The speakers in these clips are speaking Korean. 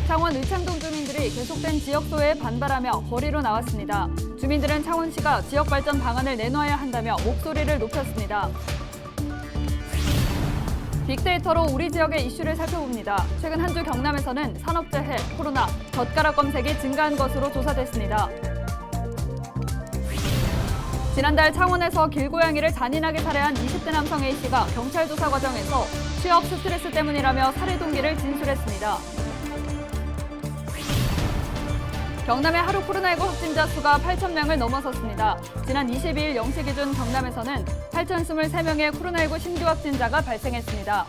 창원 의창동 주민들이 계속된 지역 소외에 반발하며 거리로 나왔습니다. 주민들은 창원시가 지역 발전 방안을 내놓아야 한다며 목소리를 높였습니다. 빅데이터로 우리 지역의 이슈를 살펴봅니다. 최근 한 주 경남에서는 산업재해, 코로나, 젓가락 검색이 증가한 것으로 조사됐습니다. 지난달 창원에서 길고양이를 잔인하게 살해한 20대 남성 A씨가 경찰 조사 과정에서 취업 스트레스 때문이라며 살해 동기를 진술했습니다. 경남의 하루 코로나19 확진자 수가 8,000명을 넘어섰습니다. 지난 22일 0시 기준 경남에서는 8,023명의 코로나19 신규 확진자가 발생했습니다.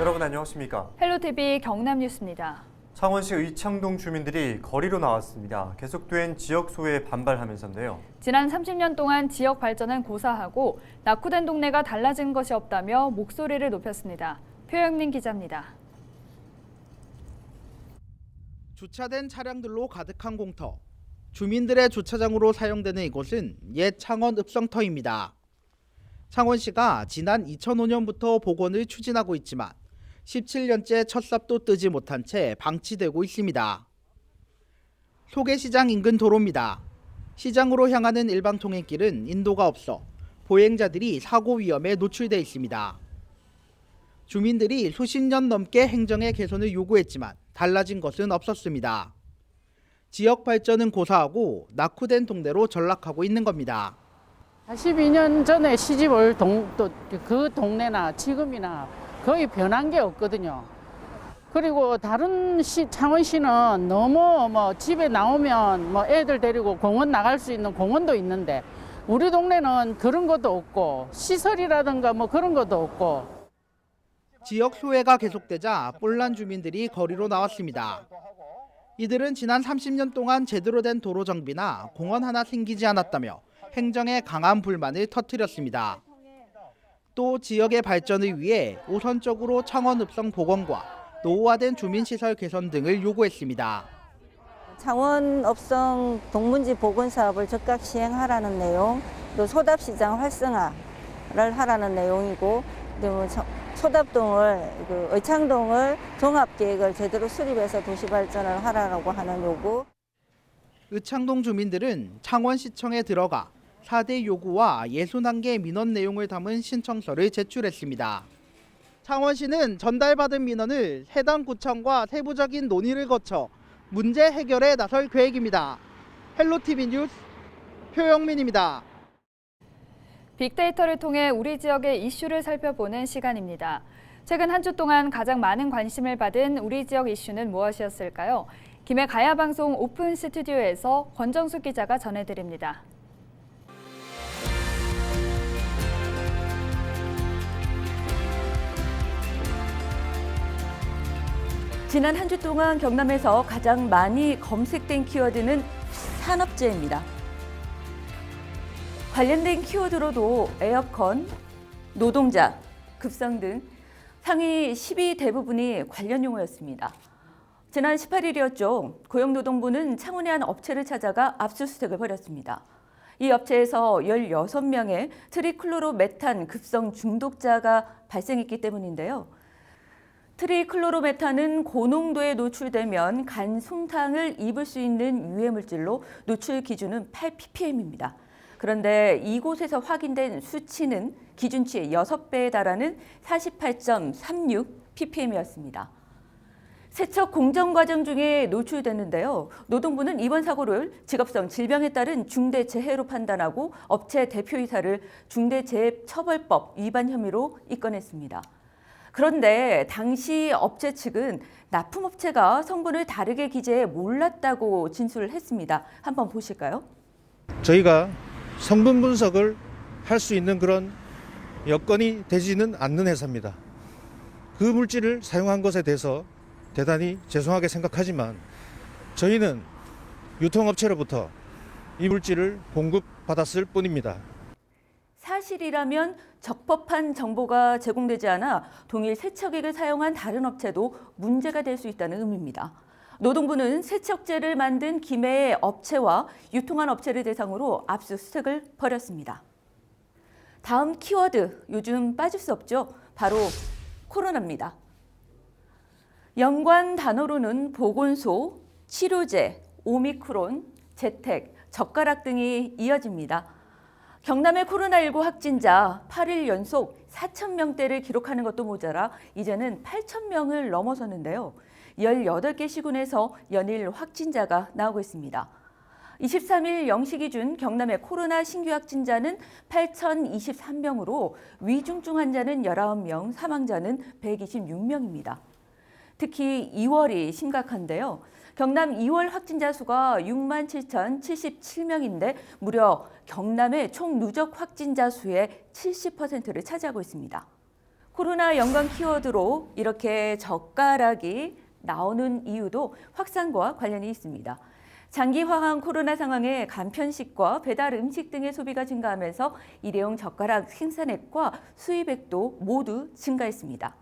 여러분 안녕하십니까? 헬로TV 경남 뉴스입니다. 창원시 의창동 주민들이 거리로 나왔습니다. 계속된 지역 소외에 반발하면서인데요. 지난 30년 동안 지역 발전은 고사하고 낙후된 동네가 달라진 것이 없다며 목소리를 높였습니다. 표영민 기자입니다. 주차된 차량들로 가득한 공터. 주민들의 주차장으로 사용되는 이곳은 옛 창원 읍성터입니다. 창원시가 지난 2005년부터 복원을 추진하고 있지만 17년째 첫 삽도 뜨지 못한 채 방치되고 있습니다. 소계시장 인근 도로입니다. 시장으로 향하는 일방 통행길은 인도가 없어 보행자들이 사고 위험에 노출돼 있습니다. 주민들이 수십 년 넘게 행정의 개선을 요구했지만 달라진 것은 없었습니다. 지역 발전은 고사하고 낙후된 동네로 전락하고 있는 겁니다. 12년 전에 시집 올 그 동네나 지금이나 거의 변한 게 없거든요. 그리고 다른 창원시는 너무 집에 나오면 애들 데리고 공원 나갈 수 있는 공원도 있는데 우리 동네는 그런 것도 없고 시설이라든가 그런 것도 없고. 지역 소외가 계속되자 뿔난 주민들이 거리로 나왔습니다. 이들은 지난 30년 동안 제대로 된 도로 정비나 공원 하나 생기지 않았다며 행정에 강한 불만을 터뜨렸습니다. 또 지역의 발전을 위해 우선적으로 창원 읍성 복원과 노후화된 주민시설 개선 등을 요구했습니다. 창원 읍성 동문지 복원 사업을 즉각 시행하라는 내용, 또 소답시장 활성화를 하라는 내용이고, 소답동을 의창동을 종합계획을 제대로 수립해서 도시 발전을 하라고 하는 요구. 의창동 주민들은 창원시청에 들어가 4대 요구와 61개 민원 내용을 담은 신청서를 제출했습니다. 창원시는 전달받은 민원을 해당 구청과 세부적인 논의를 거쳐 문제 해결에 나설 계획입니다. 헬로TV 뉴스 표영민입니다. 빅데이터를 통해 우리 지역의 이슈를 살펴보는 시간입니다. 최근 한 주 동안 가장 많은 관심을 받은 우리 지역 이슈는 무엇이었을까요? 김해 가야방송 오픈 스튜디오에서 권정숙 기자가 전해드립니다. 지난 한 주 동안 경남에서 가장 많이 검색된 키워드는 산업재해입니다. 관련된 키워드로도 에어컨, 노동자, 급성 등 상위 10위 대부분이 관련 용어였습니다. 지난 18일이었죠. 고용노동부는 창원의 한 업체를 찾아가 압수수색을 벌였습니다. 이 업체에서 16명의 트리클로로메탄 급성 중독자가 발생했기 때문인데요. 트리클로로메탄은 고농도에 노출되면 간 솜탕을 입을 수 있는 유해물질로 노출 기준은 8ppm입니다. 그런데 이곳에서 확인된 수치는 기준치의 6배에 달하는 48.36ppm이었습니다. 세척 공정 과정 중에 노출됐는데요. 노동부는 이번 사고를 직업성 질병에 따른 중대재해로 판단하고 업체 대표이사를 중대재해처벌법 위반 혐의로 입건했습니다. 그런데 당시 업체 측은 납품업체가 성분을 다르게 기재해 몰랐다고 진술을 했습니다. 한번 보실까요? 저희가 성분 분석을 할 수 있는 그런 여건이 되지는 않는 회사입니다. 그 물질을 사용한 것에 대해서 대단히 죄송하게 생각하지만 저희는 유통업체로부터 이 물질을 공급받았을 뿐입니다. 사실이라면 적법한 정보가 제공되지 않아 동일 세척액을 사용한 다른 업체도 문제가 될 수 있다는 의미입니다. 노동부는 세척제를 만든 김해의 업체와 유통한 업체를 대상으로 압수수색을 벌였습니다. 다음 키워드, 요즘 빠질 수 없죠. 바로 코로나입니다. 연관 단어로는 보건소, 치료제, 오미크론, 재택, 젓가락 등이 이어집니다. 경남의 코로나19 확진자 8일 연속 4,000명대를 기록하는 것도 모자라 이제는 8,000명을 넘어섰는데요. 18개 시군에서 연일 확진자가 나오고 있습니다. 23일 0시 기준 경남의 코로나 신규 확진자는 8,023명으로 위중증 환자는 19명, 사망자는 126명입니다. 특히 2월이 심각한데요. 경남 2월 확진자 수가 67,077명인데 무려 경남의 총 누적 확진자 수의 70%를 차지하고 있습니다. 코로나 연관 키워드로 이렇게 젓가락이 나오는 이유도 확산과 관련이 있습니다. 장기화한 코로나 상황에 간편식과 배달 음식 등의 소비가 증가하면서 일회용 젓가락 생산액과 수입액도 모두 증가했습니다.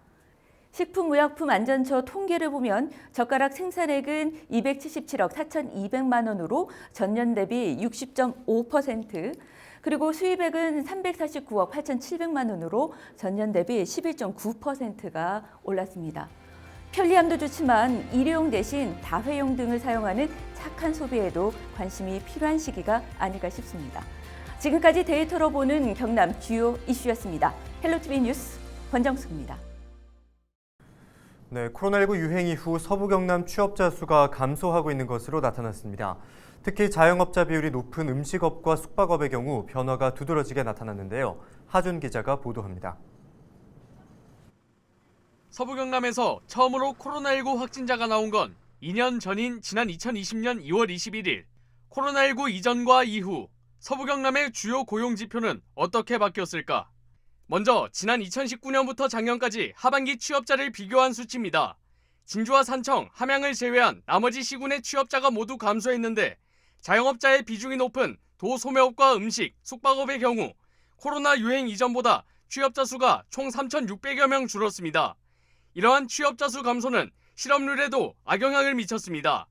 식품의약품안전처 통계를 보면 젓가락 생산액은 277억 4,200만 원으로 전년 대비 60.5%, 그리고 수입액은 349억 8,700만 원으로 전년 대비 11.9%가 올랐습니다. 편리함도 좋지만 일회용 대신 다회용 등을 사용하는 착한 소비에도 관심이 필요한 시기가 아닐까 싶습니다. 지금까지 데이터로 보는 경남 주요 이슈였습니다. 헬로티비 뉴스 권정숙입니다. 네, 코로나19 유행 이후 서부 경남 취업자 수가 감소하고 있는 것으로 나타났습니다. 특히 자영업자 비율이 높은 음식업과 숙박업의 경우 변화가 두드러지게 나타났는데요. 하준 기자가 보도합니다. 서부 경남에서 처음으로 코로나19 확진자가 나온 건 2년 전인 지난 2020년 2월 21일. 코로나19 이전과 이후 서부 경남의 주요 고용 지표는 어떻게 바뀌었을까? 먼저 지난 2019년부터 작년까지 하반기 취업자를 비교한 수치입니다. 진주와 산청, 함양을 제외한 나머지 시군의 취업자가 모두 감소했는데 자영업자의 비중이 높은 도소매업과 음식, 숙박업의 경우 코로나 유행 이전보다 취업자 수가 총 3,600여 명 줄었습니다. 이러한 취업자 수 감소는 실업률에도 악영향을 미쳤습니다.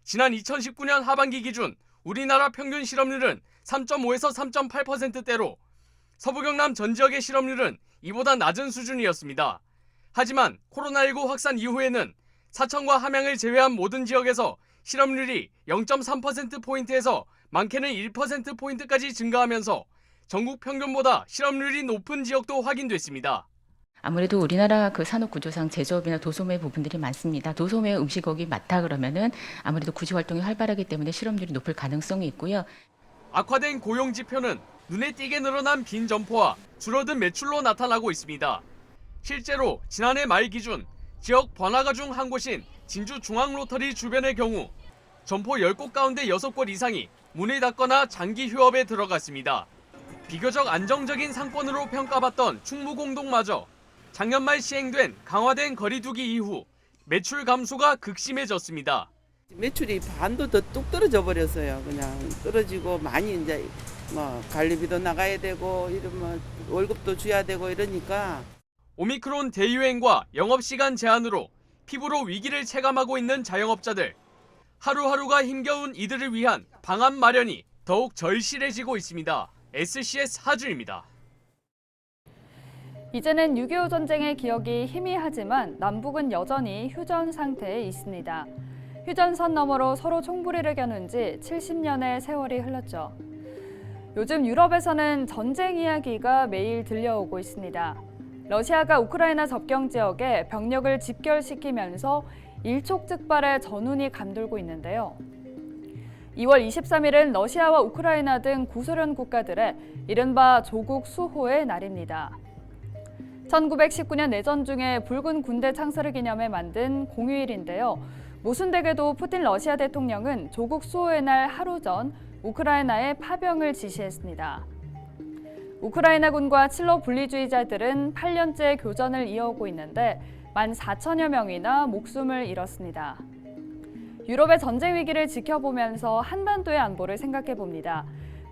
지난 2019년 하반기 기준 우리나라 평균 실업률은 3.5에서 3.8%대로 서부 경남 전 지역의 실업률은 이보다 낮은 수준이었습니다. 하지만 코로나19 확산 이후에는 사천과 함양을 제외한 모든 지역에서 실업률이 0.3%포인트에서 많게는 1%포인트까지 증가하면서 전국 평균보다 실업률이 높은 지역도 확인됐습니다. 아무래도 우리나라 그 산업 구조상 제조업이나 도소매 부분들이 많습니다. 도소매 음식업이 많다 그러면은 아무래도 구직 활동이 활발하기 때문에 실업률이 높을 가능성이 있고요. 악화된 고용 지표는 눈에 띄게 늘어난 빈 점포와 줄어든 매출로 나타나고 있습니다. 실제로 지난해 말 기준 지역 번화가 중 한 곳인 진주 중앙로터리 주변의 경우 점포 10곳 가운데 6곳 이상이 문을 닫거나 장기 휴업에 들어갔습니다. 비교적 안정적인 상권으로 평가받던 충무공동마저 작년 말 시행된 강화된 거리두기 이후 매출 감소가 극심해졌습니다. 매출이 반도 더 뚝 떨어져 버렸어요. 그냥 떨어지고 많이 이제 뭐 관리비도 나가야 되고 이러면 월급도 줘야 되고 이러니까. 오미크론 대유행과 영업시간 제한으로 피부로 위기를 체감하고 있는 자영업자들. 하루하루가 힘겨운 이들을 위한 방안 마련이 더욱 절실해지고 있습니다. SCS 하준입니다. 이제는 6.25 전쟁의 기억이 희미하지만 남북은 여전히 휴전 상태에 있습니다. 휴전선 너머로 서로 총부리를 겨눈 지 70년의 세월이 흘렀죠. 요즘 유럽에서는 전쟁 이야기가 매일 들려오고 있습니다. 러시아가 우크라이나 접경 지역에 병력을 집결시키면서 일촉즉발의 전운이 감돌고 있는데요. 2월 23일은 러시아와 우크라이나 등 구소련 국가들의 이른바 조국 수호의 날입니다. 1919년 내전 중에 붉은 군대 창설을 기념해 만든 공휴일인데요. 모순되게도 푸틴 러시아 대통령은 조국 수호의 날 하루 전 우크라이나에 파병을 지시했습니다. 우크라이나군과 칠로 분리주의자들은 8년째 교전을 이어오고 있는데 14,000여 명이나 목숨을 잃었습니다. 유럽의 전쟁 위기를 지켜보면서 한반도의 안보를 생각해 봅니다.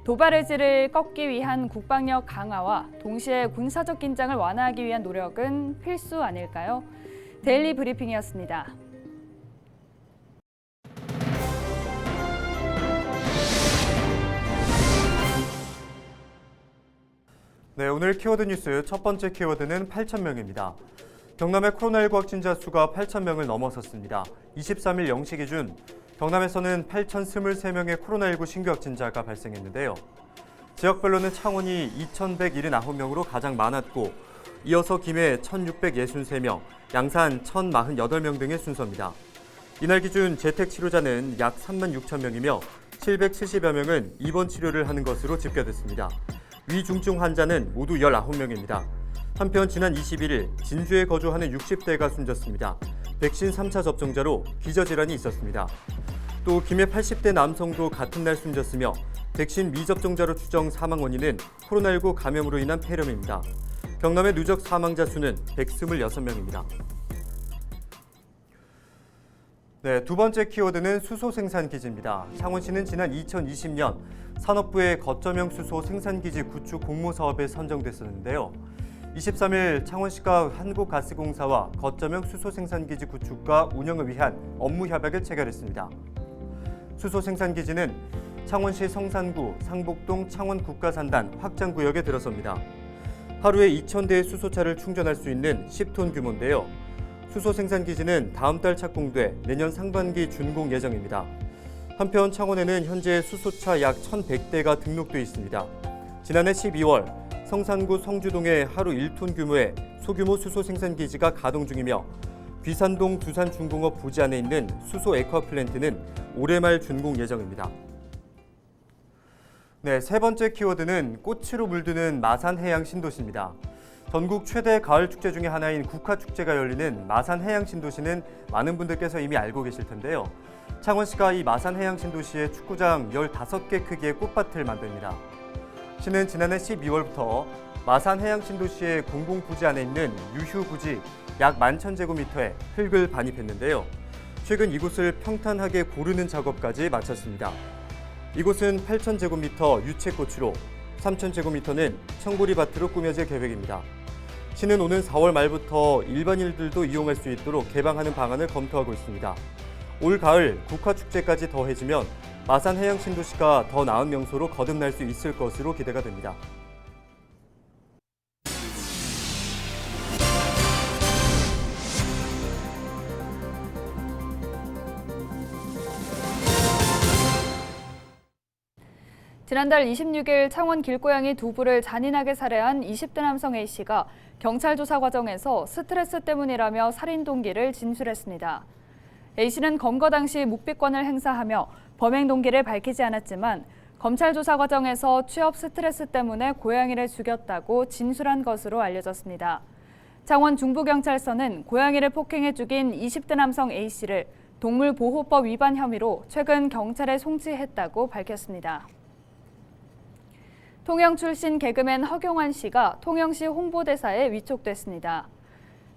도발 의지를 꺾기 위한 국방력 강화와 동시에 군사적 긴장을 완화하기 위한 노력은 필수 아닐까요? 데일리 브리핑이었습니다. 네, 오늘 키워드 뉴스 첫 번째 키워드는 8,000명입니다. 경남의 코로나19 확진자 수가 8,000명을 넘어섰습니다. 23일 0시 기준 경남에서는 8,023명의 코로나19 신규 확진자가 발생했는데요. 지역별로는 창원이 2,179명으로 가장 많았고 이어서 김해 1,663명, 양산 1,048명 등의 순서입니다. 이날 기준 재택 치료자는 약 36,000명이며 770여 명은 입원 치료를 하는 것으로 집계됐습니다. 위중증 환자는 모두 19명입니다. 한편 지난 21일 진주에 거주하는 60대가 숨졌습니다. 백신 3차 접종자로 기저질환이 있었습니다. 또 김해 80대 남성도 같은 날 숨졌으며 백신 미접종자로 추정 사망 원인은 코로나19 감염으로 인한 폐렴입니다. 경남의 누적 사망자 수는 126명입니다. 네, 두 번째 키워드는 수소 생산 기지입니다. 창원시는 지난 2020년 산업부의 거점형 수소 생산기지 구축 공모 사업에 선정됐었는데요. 23일 창원시가 한국가스공사와 거점형 수소 생산기지 구축과 운영을 위한 업무 협약을 체결했습니다. 수소 생산기지는 창원시 성산구, 상복동 창원국가산단 확장구역에 들어섭니다. 하루에 2,000대의 수소차를 충전할 수 있는 10톤 규모인데요. 수소 생산기지는 다음 달 착공돼 내년 상반기 준공 예정입니다. 한편 창원에는 현재 수소차 약 1,100대가 등록돼 있습니다. 지난해 12월 성산구 성주동에 하루 1톤 규모의 소규모 수소 생산기지가 가동 중이며 귀산동 두산중공업 부지 안에 있는 수소 액화플랜트는 올해 말 준공 예정입니다. 네, 세 번째 키워드는 꽃으로 물드는 마산해양 신도시입니다. 전국 최대 가을 축제 중에 하나인 국화축제가 열리는 마산해양 신도시는 많은 분들께서 이미 알고 계실 텐데요. 창원시가 이 마산해양 신도시에 축구장 15개 크기의 꽃밭을 만듭니다. 시는 지난해 12월부터 마산해양 신도시의 공공부지 안에 있는 유휴부지 약 11,000제곱미터에 흙을 반입했는데요. 최근 이곳을 평탄하게 고르는 작업까지 마쳤습니다. 이곳은 8,000제곱미터 유채꽃으로 3,000제곱미터는 청보리밭으로 꾸며질 계획입니다. 시는 오는 4월 말부터 일반인들도 이용할 수 있도록 개방하는 방안을 검토하고 있습니다. 올 가을 국화축제까지 더해지면 마산해양 신도시가 더 나은 명소로 거듭날 수 있을 것으로 기대가 됩니다. 지난달 26일 창원 길고양이 2부를 잔인하게 살해한 20대 남성 A씨가 경찰 조사 과정에서 스트레스 때문이라며 살인 동기를 진술했습니다. A씨는 검거 당시 묵비권을 행사하며 범행 동기를 밝히지 않았지만 검찰 조사 과정에서 취업 스트레스 때문에 고양이를 죽였다고 진술한 것으로 알려졌습니다. 창원 중부경찰서는 고양이를 폭행해 죽인 20대 남성 A씨를 동물보호법 위반 혐의로 최근 경찰에 송치했다고 밝혔습니다. 통영 출신 개그맨 허경환 씨가 통영시 홍보대사에 위촉됐습니다.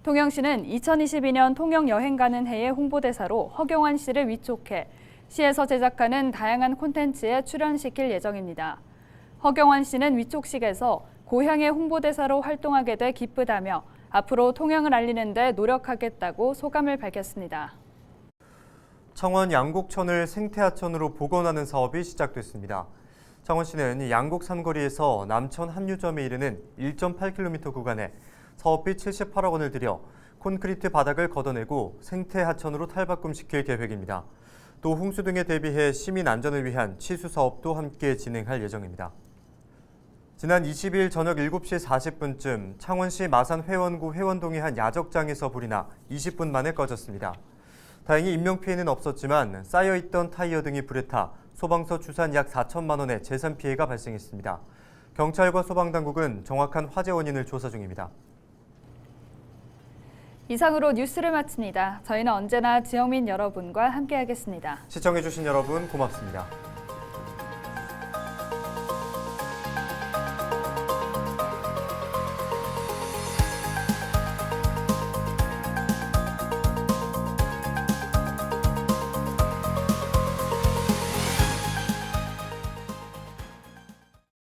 통영시는 2022년 통영 여행 가는 해의 홍보대사로 허경환 씨를 위촉해 시에서 제작하는 다양한 콘텐츠에 출연시킬 예정입니다. 허경환 씨는 위촉식에서 고향의 홍보대사로 활동하게 돼 기쁘다며 앞으로 통영을 알리는 데 노력하겠다고 소감을 밝혔습니다. 창원 양곡천을 생태하천으로 복원하는 사업이 시작됐습니다. 창원시는 양곡 삼거리에서 남천 합류점에 이르는 1.8km 구간에 사업비 78억 원을 들여 콘크리트 바닥을 걷어내고 생태하천으로 탈바꿈시킬 계획입니다. 또 홍수 등에 대비해 시민 안전을 위한 치수 사업도 함께 진행할 예정입니다. 지난 20일 저녁 7시 40분쯤 창원시 마산 회원구 회원동의 한 야적장에서 불이 나 20분 만에 꺼졌습니다. 다행히 인명피해는 없었지만 쌓여있던 타이어 등이 불에 타 소방서 추산 약 4천만 원의 재산 피해가 발생했습니다. 경찰과 소방당국은 정확한 화재 원인을 조사 중입니다. 이상으로 뉴스를 마칩니다. 저희는 언제나 지역민 여러분과 함께하겠습니다. 시청해주신 여러분 고맙습니다.